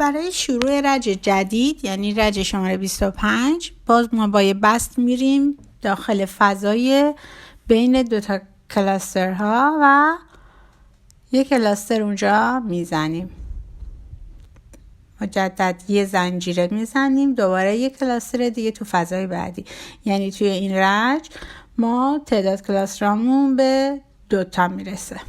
برای شروع رج جدید یعنی رج شماره 25 باز ما با یه بست میریم داخل فضای بین دوتا کلاسترها و یک کلاستر اونجا میزنیم. مجدد یه زنجیره میزنیم، دوباره یک کلاستر دیگه تو فضای بعدی. یعنی توی این رج ما تعداد کلاسترامون به 2 میرسه.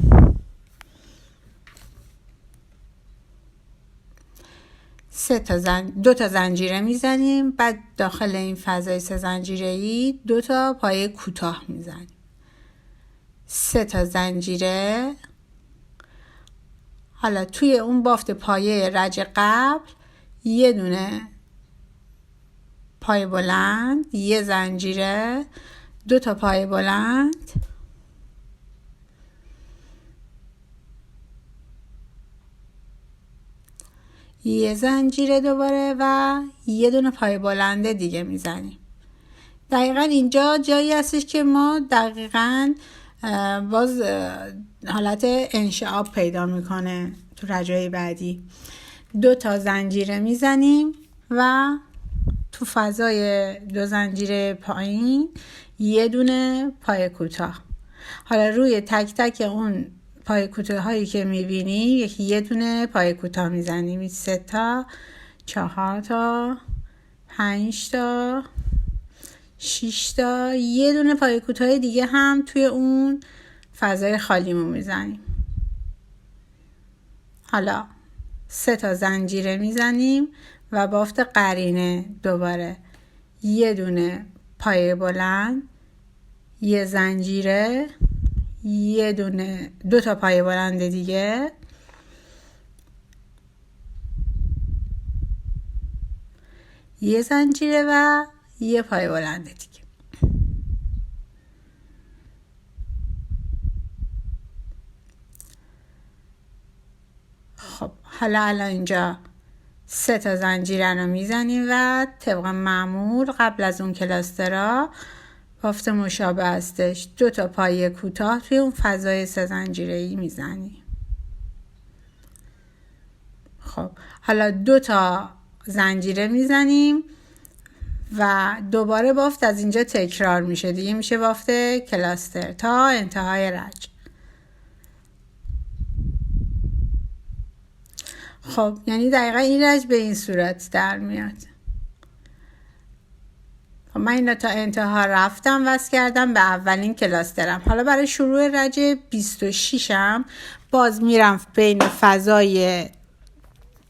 دو تا زنجیره میزنیم، بعد داخل این فضای 3 زنجیره‌ای 2 پایه کوتاه میزنیم. 3 زنجیره. حالا توی اون بافت پایه رج قبل یه دونه پایه بلند، یه زنجیره، 2 پایه بلند، یه زنجیره دوباره و یه دونه پایه بلنده دیگه میزنیم. دقیقا اینجا جایی هستش که ما دقیقا باز حالت انشعاب پیدا میکنه. تو رجای بعدی 2 زنجیره میزنیم و تو فضای 2 زنجیره پایین یه دونه پایه کوتاه. حالا روی تک تک اون پایه کوتاه هایی که میبینی یه دونه پایه کوتاه میزنیم. 3 4 5 6 یه دونه پایه کوتاه دیگه هم توی اون فضای خالیمون میزنیم. حالا 3 زنجیره میزنیم و بافت قرینه دوباره یه دونه پایه بلند، یه زنجیره، یه دونه 2 پایه بلند دیگه، یه زنجیره و یه پایه بلند دیگه. خب حالا اینجا 3 زنجیره رو میزنیم و طبق معمول قبل از اون کلاسترها بافت مشابه هستش. 2 پایه کوتاه توی اون فضای 3 زنجیره‌ای میزنیم. خب حالا 2 زنجیره میزنیم و دوباره بافت از اینجا تکرار میشه دیگه، میشه بافت کلاستر تا انتهای رج. خب یعنی دقیقا این رج به این صورت در میاد. خب من اینو تا انتها رفتم وصل کردم به اولین کلاسترم. حالا برای شروع رج 26م باز میرم بین فضای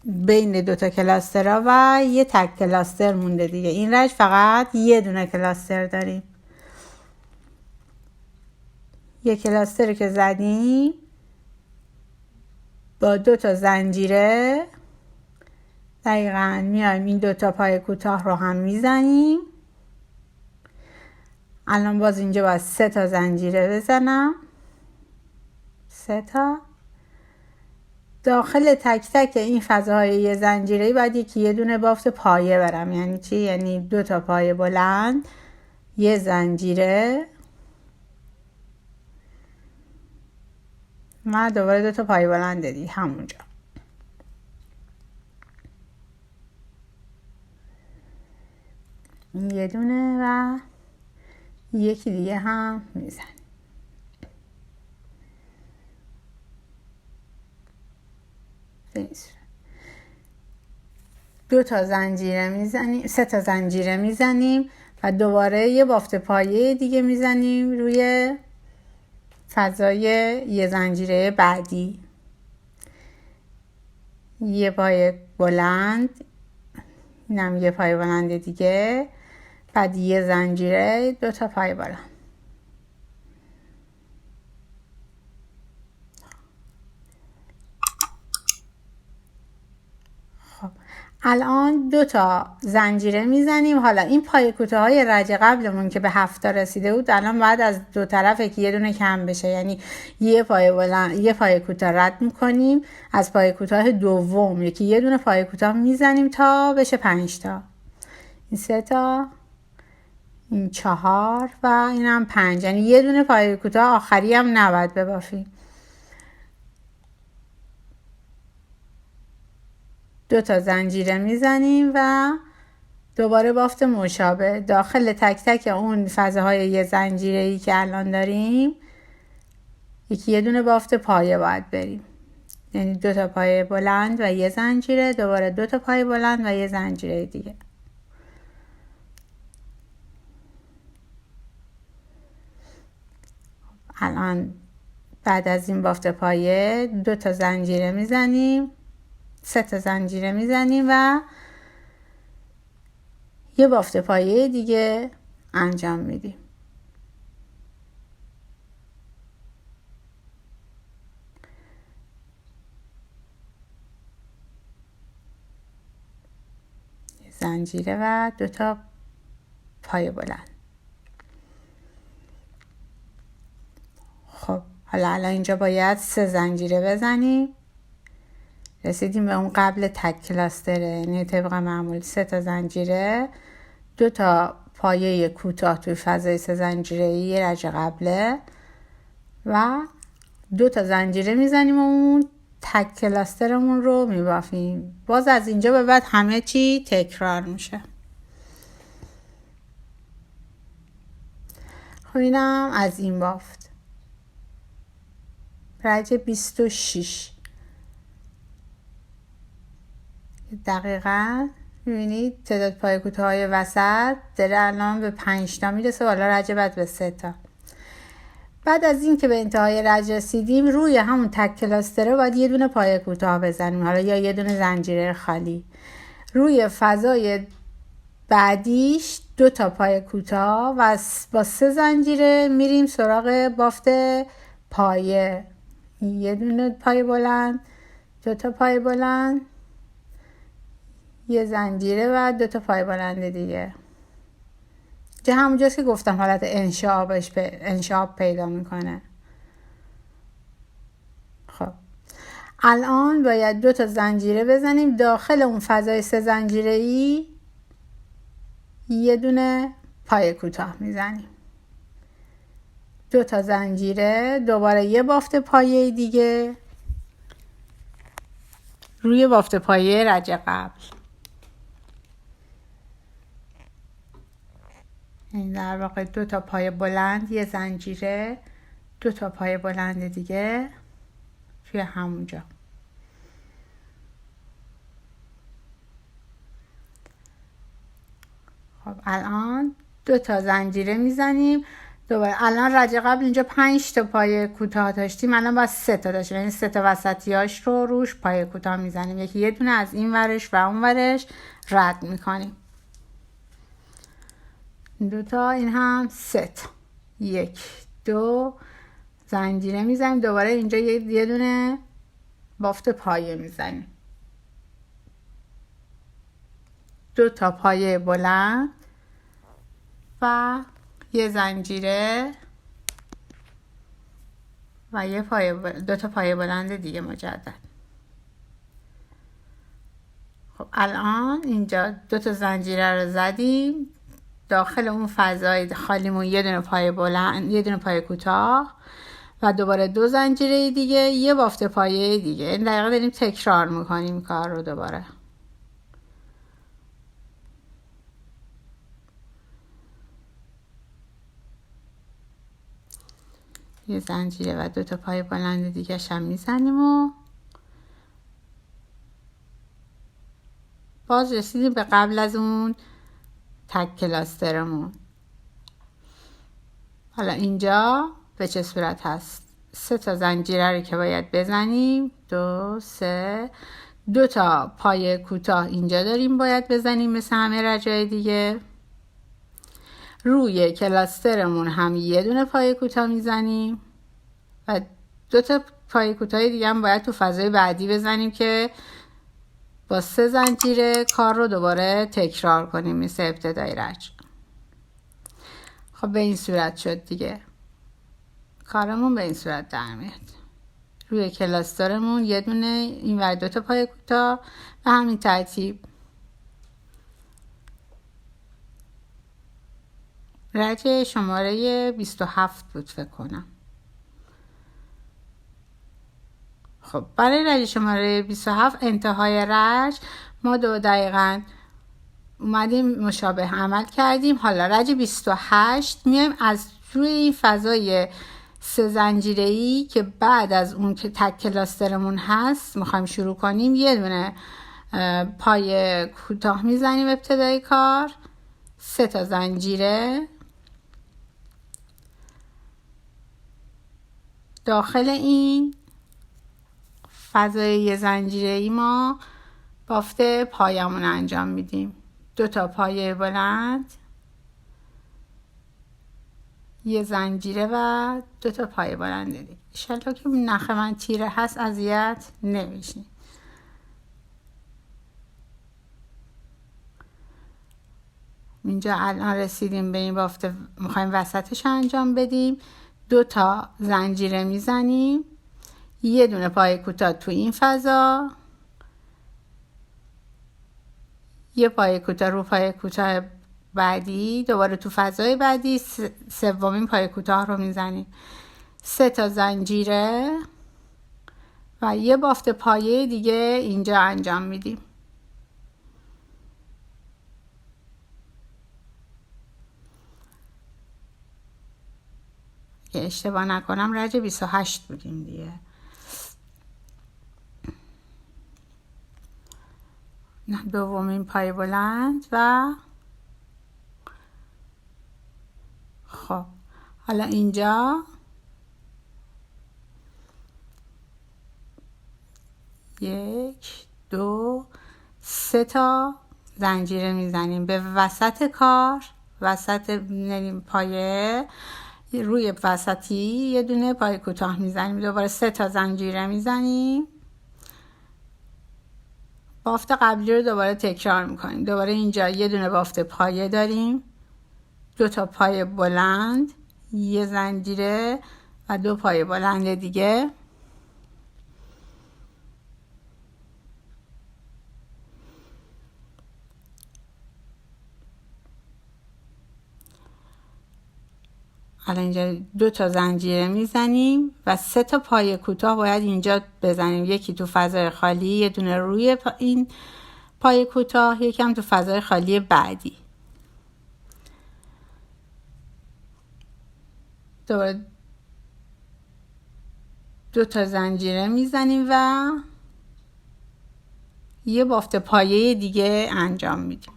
بین 2 کلاسترها و یه تک کلاستر مونده دیگه. این رج فقط یه دونه کلاستر داریم. یه کلاستر که زدیم با 2 زنجیره دقیقاً میایم این 2 پای کوتاه رو هم میزنیم. الان باز اینجا باید 3 زنجیره بزنم. 3 داخل تک تک این فضاهای یه زنجیره‌ای باید یه دونه بافت پایه برم. یعنی چی؟ یعنی 2 پایه بلند، یه زنجیره و دوباره 2 پایه بلند دیگه همونجا. یه دونه و یکی دیگه هم میزنیم. دو تا زنجیره میزنیم، 3 زنجیره میزنیم و دوباره یه بافت پایه دیگه میزنیم روی فضای یه زنجیره بعدی. یه پایه بلند، اینم یه پایه بلند دیگه، بعد یه زنجیره، 2 پایه بلند. الان 2 زنجیره میزنیم. حالا این پایه کوتاه های رج قبلمون که به 7 رسیده بود الان بعد از 2 طرف که یه دونه کم بشه، یعنی یه پایه کوتاه رد میکنیم از پایه کوتاه دوم، یکی یه دونه پایه کوتاه میزنیم تا بشه 5 این 3 این 4 و اینم 5، یعنی یه دونه پایه کوتاه آخری هم نباید ببافیم. 2 تا زنجیره میزنیم و دوباره بافت مشابه داخل تک تک اون فضاهای یه زنجیره‌ای که الان داریم یه دونه بافت پایه باید بریم، یعنی 2 تا پایه بلند و یه زنجیره، دوباره 2 تا پایه بلند و یه زنجیره دیگه. الان بعد از این بافت پایه 2 تا زنجیره میزنیم، 3 تا زنجیره میزنیم و یه بافت پایه دیگه انجام میدیم. زنجیره و 2 تا پایه بلند. خب حالا الان اینجا باید 3 زنجیره بزنیم. رسیدیم به اون قبل تک کلاستره، یعنی طبق معمول 3 تا زنجیره، 2 تا پایه کوتاه توی فضای 3 زنجیره‌ای یه رج قبله و 2 تا زنجیره میزنیم و اون تک کلاسترمون رو میبافیم. باز از اینجا به بعد همه چی تکرار میشه. خب اینم از این بافت. رج 26 دقیقاً میبینید تعداد پای کوتاهای وسط داره الان به 5 تا میرسه، حالا رج بعد به 3 تا. بعد از این که به انتهای رج رسیدیم روی همون تک کلاستره باید یه دونه پای کوتاه بزنیم، حالا یا یه دونه زنجیره خالی. روی فضای بعدیش 2 تا پای کوتاه و با 3 زنجیره میریم سراغ بافت پایه. یه دونه پای بلند، 2 تا پای بلند، یه زنجیره و 2 تا پای بلند دیگه. چه همونجاست که گفتم حالت انشعاب پیدا میکنه. خب الان باید 2 تا زنجیره بزنیم داخل اون فضای 3 زنجیره‌ای، یه دونه پای کوتاه میزنیم، 2 تا زنجیره، دوباره یه بافت پایه دیگه روی بافت پایه رج قبل. این در واقع 2 تا پای بلند، یه زنجیره، 2 تا پای بلند دیگه توی همونجا. خب الان 2 تا زنجیره میزنیم دوباره. الان رج قبل اینجا 5 تا پای کوتاه داشتیم، الان باید 3 تا داشتیم، یعنی 3 تا وسطیاش رو روش پای کوتاه میزنیم، یکی یه دونه از این ورش و اون ورش رد میکنیم. 2 تا، این هم 3 تا، 1 2 زنجیره میزنیم، دوباره اینجا یه دونه بافت پایه میزنیم، 2 تا پایه بلند و یه زنجیره و 2 تا پایه بلند دیگه مجدد. خب الان اینجا 2 تا زنجیره رو زدیم داخل اون فضای خالیمون، یه دونه پایه بلند، یه دونه پایه کوتاه و دوباره 2 زنجیره دیگه، یه بافت پایه دیگه. این دقیقا داریم تکرار میکنیم کار رو دوباره. یه زنجیره و 2 تا پای بلند دیگه هم میزنیم و باز رسیدیم به قبل از اون تک کلاسترمون. حالا اینجا به چه صورت هست؟ 3 تا زنجیره رو که باید بزنیم، 2 3 2 تا پای کوتاه اینجا داریم باید بزنیم مثل همه رجای دیگه. روی کلاسترمون هم یه دونه پای کوتاه میزنیم و 2 تا پای کوتاه دیگه هم باید تو فضای بعدی بزنیم که با 3 زنجیره کار رو دوباره تکرار کنیم مثل ابتدای رج. خب به این صورت شد دیگه، کارمون به این صورت در میاد. روی کلاسترمون یه دونه، این ور 2 تا پای کوتاه و همین ترتیب. رج شماره 27 بود فکر کنم. خب برای رج شماره 27 انتهای رج ما 2 دقیقاً اومدیم مشابه عمل کردیم. حالا رج 28 میایم از روی این فضای 3 زنجیره‌ای که بعد از اون که تک کلاسترمون هست میخوایم شروع کنیم، یه دونه پای کوتاه میزنیم ابتدای کار، 3 تا زنجیره داخل این فضای 1 زنجیره‌ای ما بافت پایمون انجام میدیم. 2 تا پایه بلند، 1 زنجیره و 2 تا پایه بلند دیگه. ان شاءالله که نخ من تیره هست اذیت نمیشین. اینجا الان رسیدیم به این بافت، میخوایم وسطش انجام بدیم. 2 تا زنجیره میزنیم، یه دونه پای کوتاه تو این فضا، یه پای کوتاه رو پای کوتاه بعدی، دوباره تو فضای بعدی سومین پای کوتاه رو میزنیم. 3 تا زنجیره و یه بافت پایه دیگه اینجا انجام میدیم. که اشتباه نکنم رج 28 بودیم دیگه. دومین پای بلند و خب حالا اینجا 1 2 3 تا زنجیره میزنیم به وسط کار، وسط پایه روی وسطی یه دونه پای کوتاه میزنیم، دوباره 3 تا زنجیره میزنیم، بافت قبلی رو دوباره تکرار میکنیم. دوباره اینجا یه دونه بافت پایه داریم، 2 تا پای بلند، 1 زنجیره و 2 پای بلند دیگه. الان اینجا 2 تا زنجیره میزنیم و 3 تا پای کوتاه باید اینجا بزنیم، یکی تو فضای خالی، یه دونه روی این پای کوتاه، یکم تو فضای خالی بعدی. دوباره 2 تا زنجیره میزنیم و یه بافت پایه دیگه انجام میدیم.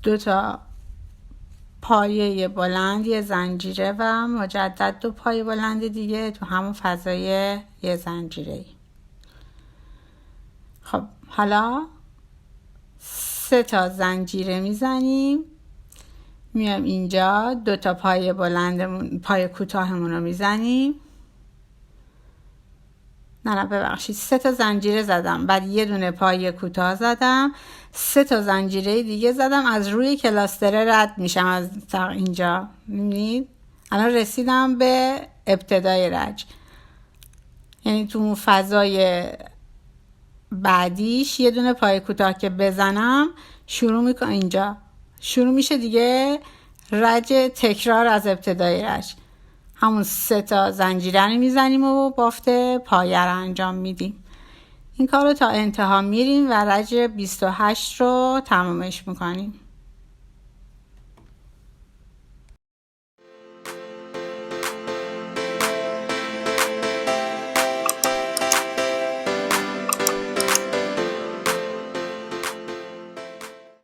2 تا پایه بلند، 1 زنجیره و مجدد 2 پایه بلند دیگه تو همون فضای 1 زنجیره. خب حالا 3 تا زنجیره میزنیم، میام اینجا 2 تا پای بلندمون، پای کوتاهمون رو میزنیم. نه ببخشید 3 تا زنجیره زدم، بعد یه دونه پای کوتاه زدم، 3 تا زنجیره دیگه زدم، از روی کلاستره رد میشم از اینجا. میبینید الان رسیدم به ابتدای رج، یعنی تو فضای بعدیش یه دونه پای کوتاه که بزنم شروع میکنم، اینجا شروع میشه دیگه رج تکرار از ابتدای رج. همون 3 تا زنجیره رو میزنیم و بافت پایه رو انجام میدیم. این کار رو تا انتها میریم و رج 28 رو تمامش میکنیم.